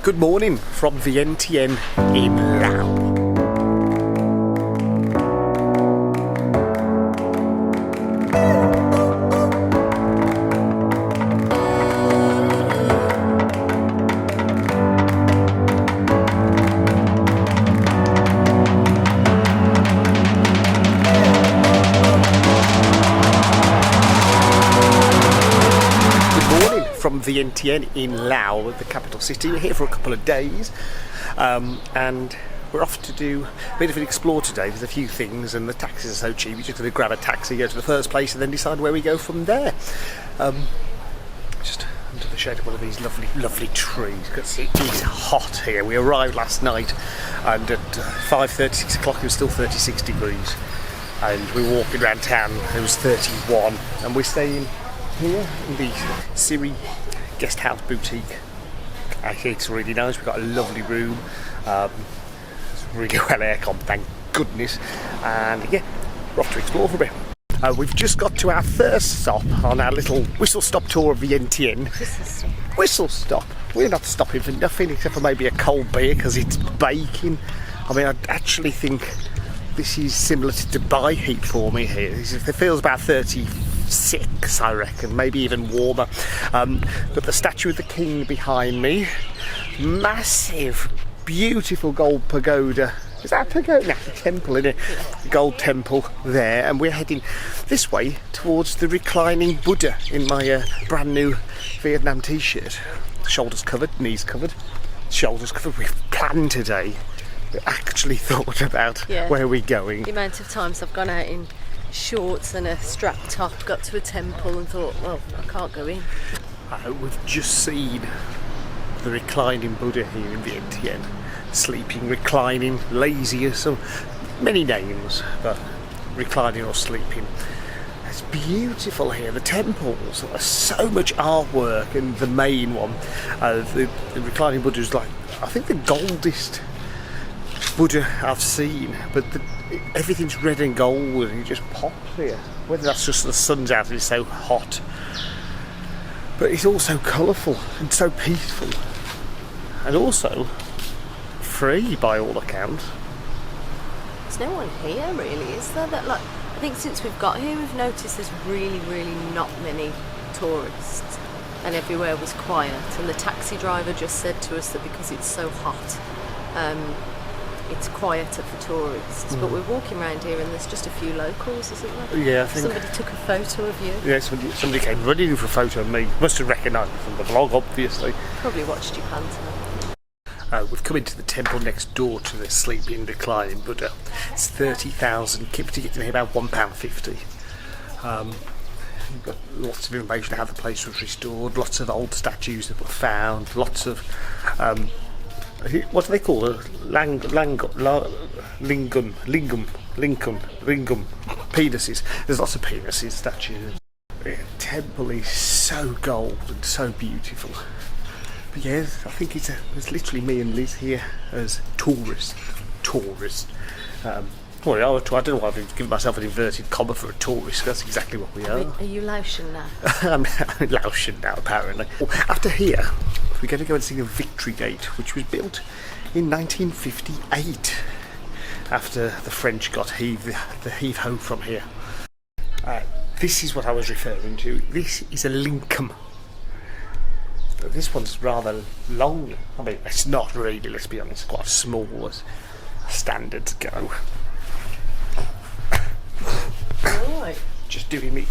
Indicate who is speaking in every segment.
Speaker 1: Good morning from Vientiane in Laos. From Vientiane in Laos, the capital city. We're here for a couple of days and we're off to do a bit of an explore today. There's a few things and the taxis are so cheap, we're just going to grab a taxi, go to the first place and then decide where we go from there. Just under the shade of one of these lovely trees, because it is hot here. We arrived last night and at 5:30, 6 o'clock it was still 36 degrees and we were walking around town, it was 31, and we're staying here in the Siri guest house boutique. Actually, it's really nice. We've got a lovely room. It's really well aircon, thank goodness. And yeah, we're off to explore for a bit. We've just got to our first stop on our little whistle stop tour of Vientiane. Whistle stop. We're not stopping for nothing except for maybe a cold beer because it's baking. I mean, I actually think this is similar to Dubai heat for me here. It feels about 36, I reckon, maybe even warmer. Got the statue of the king behind me. Massive, beautiful gold pagoda. Is that a pagoda? No, a temple, isn't it? The gold temple there. And we're heading this way towards the reclining Buddha in my brand new Vietnam t-shirt. Shoulders covered, knees covered, shoulders covered. We've planned today. We actually thought about where we're going.
Speaker 2: The amount of times I've gone out in shorts and a strap top, got to a temple and thought, well, I can't go in.
Speaker 1: We've just seen the reclining Buddha here in Vientiane. Sleeping, reclining, lazy, so many names, but reclining or sleeping. It's beautiful here. The temples, there's so much artwork, and the main one, the reclining Buddha is like, I think the goldest Buddha I've seen, but everything's red and gold and it just pops here. Whether that's just the sun's out and it's so hot, but it's all so colourful and so peaceful and also free by all accounts.
Speaker 2: There's no one here really, is there? That, like, I think since we've got here we've noticed there's really not many tourists and everywhere was quiet, and the taxi driver just said to us that because it's so hot it's quieter for tourists, but we're walking around here and there's just a few locals, isn't there?
Speaker 1: Yeah, I think
Speaker 2: somebody took a photo of you.
Speaker 1: Yeah, somebody came running for a photo of me. Must have recognised me from the vlog, obviously.
Speaker 2: Probably watched you panto.
Speaker 1: We've come into the temple next door to the sleeping reclining Buddha. It's 30,000 capita, getting here about £1.50. We've got lots of information on how the place was restored, lots of old statues that were found, lots of what do they call it? Lingam penises. There's lots of penises statues. The temple is so gold and so beautiful. But yeah, I think it's literally me and Liz here as tourists. Well, I don't know why I've given myself an inverted comma for a tourist. That's exactly what we are.
Speaker 2: Are you Laotian now?
Speaker 1: I'm Laotian now, apparently. After here, we're going to go and see the Victory Gate, which was built in 1958 after the French got the heave-ho from here. This is what I was referring to. This is a linkum. This one's rather long. I mean, it's not really, let's be honest, quite small as standards go.
Speaker 2: Right.
Speaker 1: Just doing me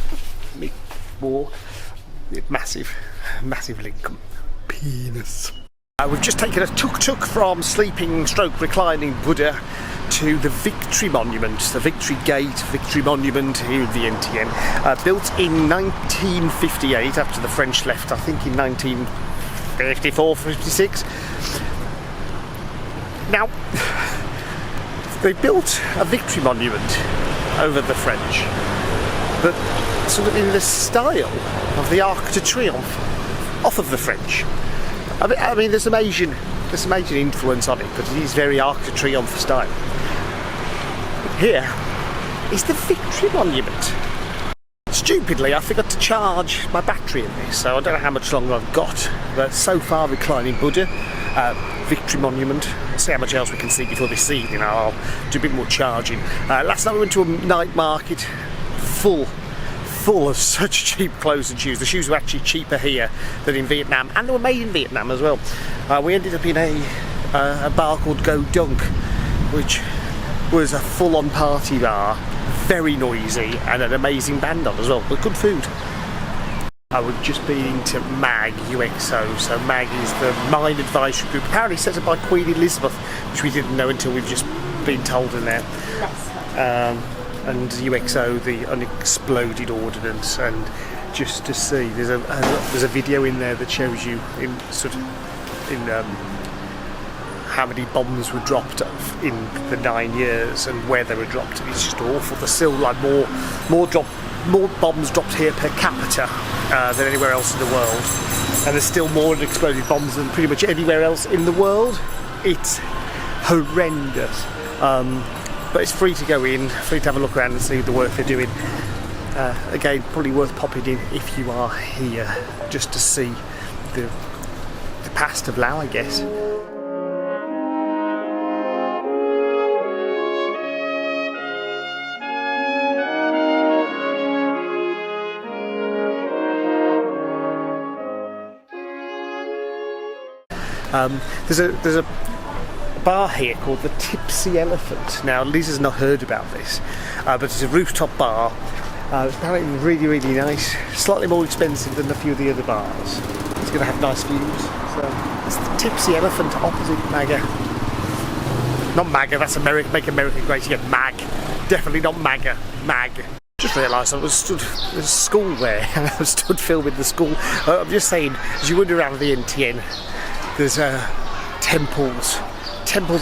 Speaker 1: walk. Massive linkum. Penis. We've just taken a tuk-tuk from sleeping / reclining Buddha to the Victory Monument, the Victory Gate, Victory Monument here in Vientiane. Built in 1958 after the French left, I think in 1954, 56. Now, they built a Victory Monument over the French, but sort of in the style of the Arc de Triomphe off of the French. I mean, there's some Asian influence on it, but it is very Arc de Triomphe style. Here is the Victory Monument. Stupidly, I forgot to charge my battery in this, so I don't know how much longer I've got. But so far, reclining Buddha, Victory Monument. See how much else we can see before this evening. I'll do a bit more charging. Last night we went to a night market full of such cheap clothes and shoes. The shoes were actually cheaper here than in Vietnam, and they were made in Vietnam as well. We ended up in a bar called Go Dunk, which was a full-on party bar, very noisy, and an amazing band on as well, but good food. We've just been to MAG, UXO. So MAG is the Mine Advisory Group, apparently set up by Queen Elizabeth, which we didn't know until we've just been told in there. And UXO, the Unexploded Ordinance, and just to see, there's a video in there that shows you in how many bombs were dropped in the 9 years and where they were dropped. And it's just awful. There's still like more bombs dropped here per capita than anywhere else in the world, and there's still more exploded bombs than pretty much anywhere else in the world. It's horrendous, but it's free to go in, free to have a look around and see the work they're doing. Again, probably worth popping in if you are here, just to see the past of Laos, I guess. There's a bar here called the Tipsy Elephant. Now, Lisa's not heard about this, but it's a rooftop bar. It's apparently really, really nice. Slightly more expensive than a few of the other bars. It's going to have nice views. So it's the Tipsy Elephant opposite MAGA. Not MAGA, that's America. Make America Great Again. MAG. Definitely not MAGA. MAG. Just realised I was there's a school there, and I was stood filming the school. I'm just saying, as you wander around Vientiane, there's temples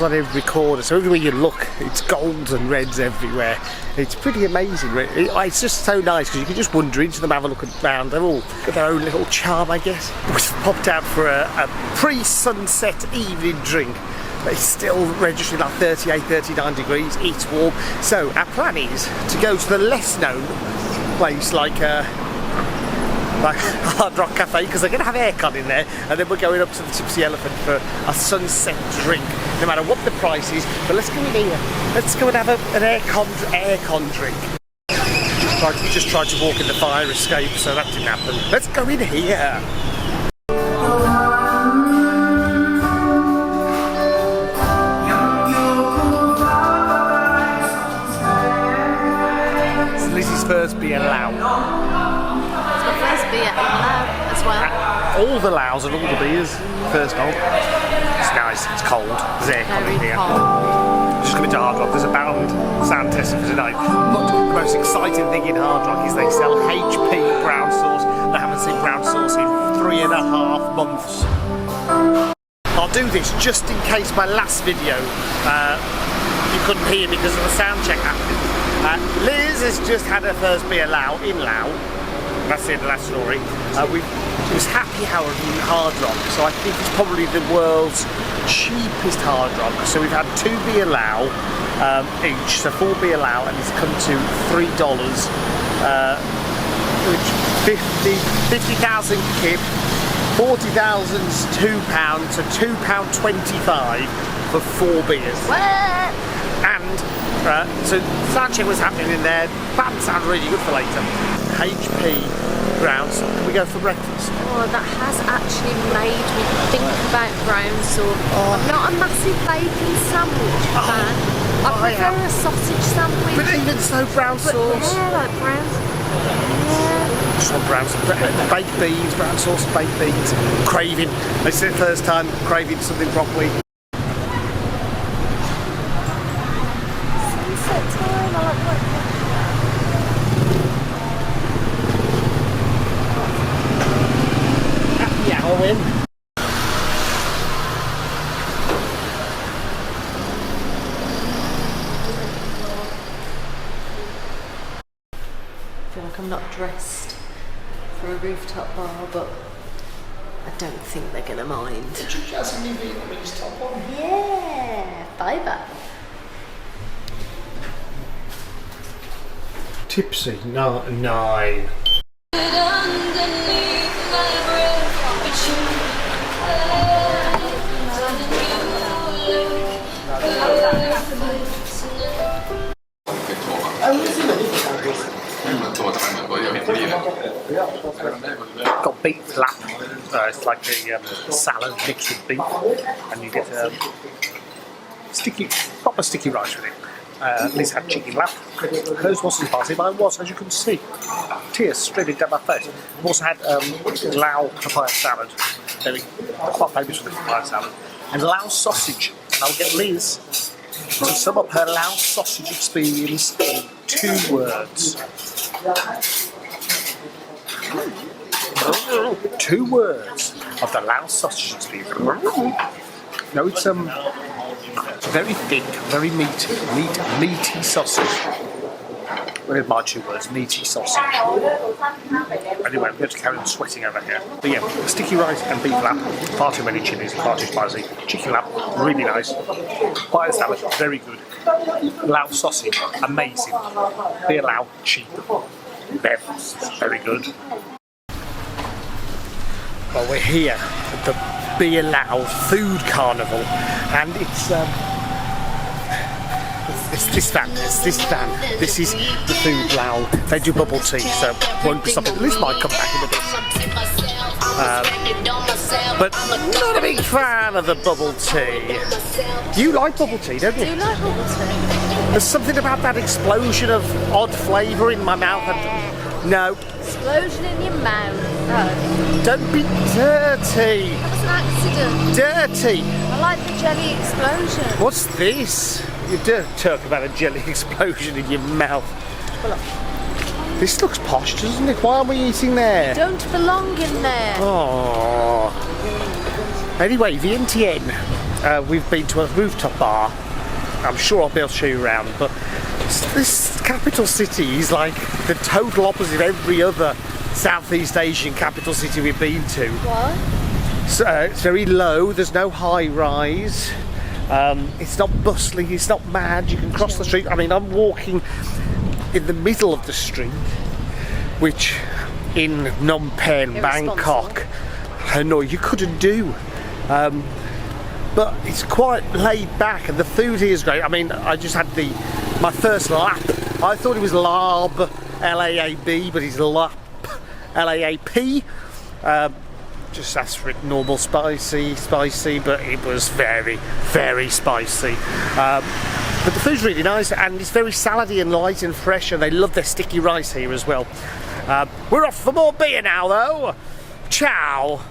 Speaker 1: on every corner, so everywhere you look it's golds and reds everywhere. It's pretty amazing. It's just so nice because you can just wander into them, have a look around. They've all got their own little charm, I guess. We've popped out for a pre-sunset evening drink. It's still registering like 38, 39 degrees. It's warm. So our plan is to go to the less known place like Hard Rock Cafe, because they're going to have aircon in there, and then we're going up to the Tipsy Elephant for a sunset drink, no matter what the price is. But let's go in here. Let's go and have an aircon drink. Just tried to walk in the fire escape, so that didn't happen. Let's go in here. It's Lizzie's first beer Lao.
Speaker 2: Beer as well.
Speaker 1: All the Laos and all the beers. First off, it's nice. It's cold. There's aircon in here. Just coming to Hard Rock. There's a band sound test for tonight. But the most exciting thing in Hard Rock is they sell HP brown sauce. They haven't seen brown sauce in 3.5 months. I'll do this just in case my last video you couldn't hear because of the sound check happening. Liz has just had her first beer Lao in Laos. That's the end of that story. It was happy hour in Hard Rock, so I think it's probably the world's cheapest Hard Rock. So we've had 2 beer Lao each, so 4 beer Lao, and it's come to $3, which 50,000 kip, 40,000's £2, so £2.25 for 4 beers.
Speaker 2: What?
Speaker 1: And so sound check was happening in there. Band sound really good for later. HP brown sauce. Can we go for breakfast?
Speaker 2: Oh, that has actually made me think about brown sauce. I'm not a massive bacon sandwich fan. I prefer a sausage sandwich.
Speaker 1: But even so, brown sauce.
Speaker 2: Yeah, like brown sauce.
Speaker 1: Just want brown sauce. Baked beans, brown sauce, baked beans. Craving. This is the first time craving something properly.
Speaker 2: Sunset time, I like that.
Speaker 1: Win.
Speaker 2: I feel like I'm not dressed for a rooftop bar, but I don't think they're gonna mind.
Speaker 1: Did you just have a new Vietnamese top on?
Speaker 2: Yeah, bye-bye.
Speaker 1: Tipsy 9. rice, like the salad mixed with beef, and you get proper sticky rice with it. Liz had chicken lap. Hers wasn't spicy, but I was, as you can see, tears streaming down my face. I've also had Lao papaya salad, quite famous for the papaya salad, and Laos sausage. And I'll get Liz to sum up her Laos sausage experience in 2 words. 2 words of the Laos sausage experience. No, it's very thick, very meaty sausage. Well, my 2 words, meaty sausage. Anyway, I'm going to carry on sweating over here. But yeah, sticky rice and beef lap, far too many chilies, far too spicy. Chicken lap, really nice. Papaya salad, very good. Lao sausage, amazing. Beer Lao, cheap. Bev, very good. Well, we're here at the Beer Lao Food Carnival, and it's this van. This is the Food Lao. They do bubble tea, so won't be stopping. Liz might come back in a bit. But not a big fan of the bubble tea. You like bubble tea, don't you?
Speaker 2: Do you like bubble tea?
Speaker 1: There's something about that explosion of odd flavour in my mouth. No.
Speaker 2: Explosion in your mouth. Oh.
Speaker 1: Don't be dirty.
Speaker 2: That was an accident.
Speaker 1: Dirty.
Speaker 2: I like the jelly explosion.
Speaker 1: What's this? You do talk about a jelly explosion in your mouth.
Speaker 2: Well,
Speaker 1: this looks posh, doesn't it? Why are we eating there?
Speaker 2: don't belong in there.
Speaker 1: Oh. Anyway, Vientiane. We've been to a rooftop bar. I'm sure I'll be able to show you around, but this capital city is like the total opposite of every other Southeast Asian capital city we've been to.
Speaker 2: What?
Speaker 1: So, it's very low, there's no high rise, it's not bustling, it's not mad, you can cross the street. I mean, I'm walking in the middle of the street, which in Phnom Penh, Bangkok, Hanoi, you couldn't do. But it's quite laid back, and the food here is great. I mean, I just had my first lap. I thought it was Laab, L-A-A-B, but it's Lap, L-A-A-P. Just asked for it normal spicy, but it was very, very spicy. But the food's really nice, and it's very salady and light and fresh, and they love their sticky rice here as well. We're off for more beer now, though. Ciao.